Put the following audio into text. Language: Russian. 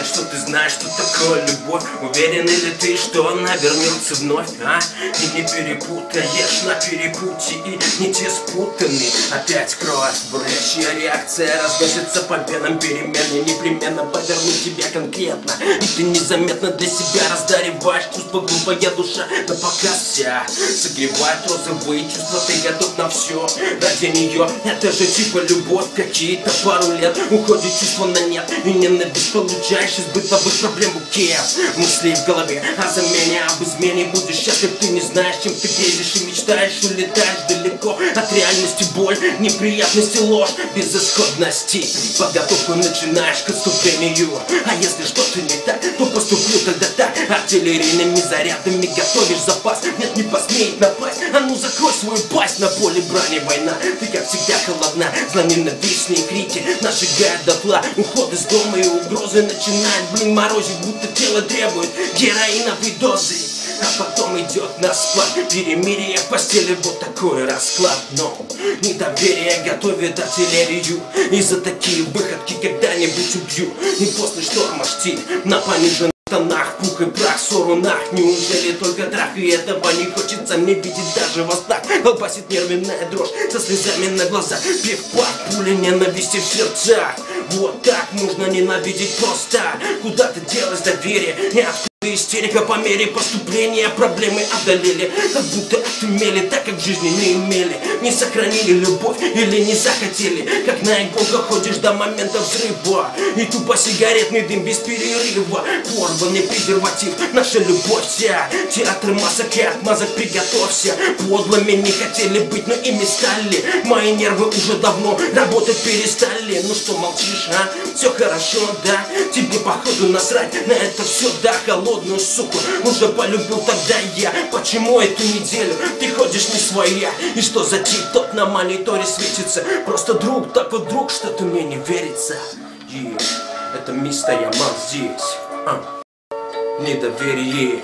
уверен, что ты знаешь, что такое любовь? Уверен ли ты, что она вернется вновь, а? И не перепутаешь на перепутье, и не те спутаны. Опять кровь, бурлящая реакция разносится по венам перемен. Я непременно поверну тебя конкретно, и ты незаметно для себя раздариваешь чувства. Глупая душа на показ вся согревает розовые чувства. Ты готов на все ради нее. Это же типа любовь. Какие-то пару лет уходит чувство на нет, и ненависть получаешь из бытовых проблем букет. Мысли в голове о замене, об измене. Будешь счастлив, ты не знаешь, чем ты грезишь и мечтаешь. Улетаешь далеко от реальности, боль, неприятности, ложь, безысходности. Подготовку начинаешь к отступлению. А если что-то не так, то поступлю тогда так. Артиллерийными зарядами готовишь запас. Нет, не посмеет напасть. А ну закрой свою пасть. На поле брани война, ты как всегда холодна. Зла, ненавистные крики нас сжигают дотла. Уход из дома и угрозы начинают, морозить, будто тело требует героиновой дозы. А потом идет на спад, перемирие в постели, вот такой расклад. Но недоверие готовит артиллерию, и за такие выходки когда-нибудь убью. И после шторма штиль на пониженных тонах, пух и прах, ссору нах. Неужели только трах, и этого не хочется мне видеть даже во снах? Колбасит нервная дрожь со слезами на глазах. Пив-пах, пуля ненависти в сердцах. Вот так нужно ненавидеть просто. Куда-то делось доверие, и откуда истерика по мере поступления. Проблемы одолели, как будто отымели, так как в жизни не имели. Не сохранили любовь или не захотели. Как на иголках ходишь до момента взрыва, и тупо сигаретный дым без перерыва. Порванный презерватив, наша любовь вся. Театр масок и отмазок, приготовься. Подлыми не хотели быть, но ими стали. Мои нервы уже давно работать перестали. Ну что молчишь, а? Все хорошо, да? Тебе походу насрать на это все, да? Холодную суку уже полюбил тогда я. Почему эту неделю ты ходишь не своя? И что за тип-топ на мониторе светится? Просто друг, так вот друг, что-то мне не верится. Это мистер Яман здесь. Недоверие.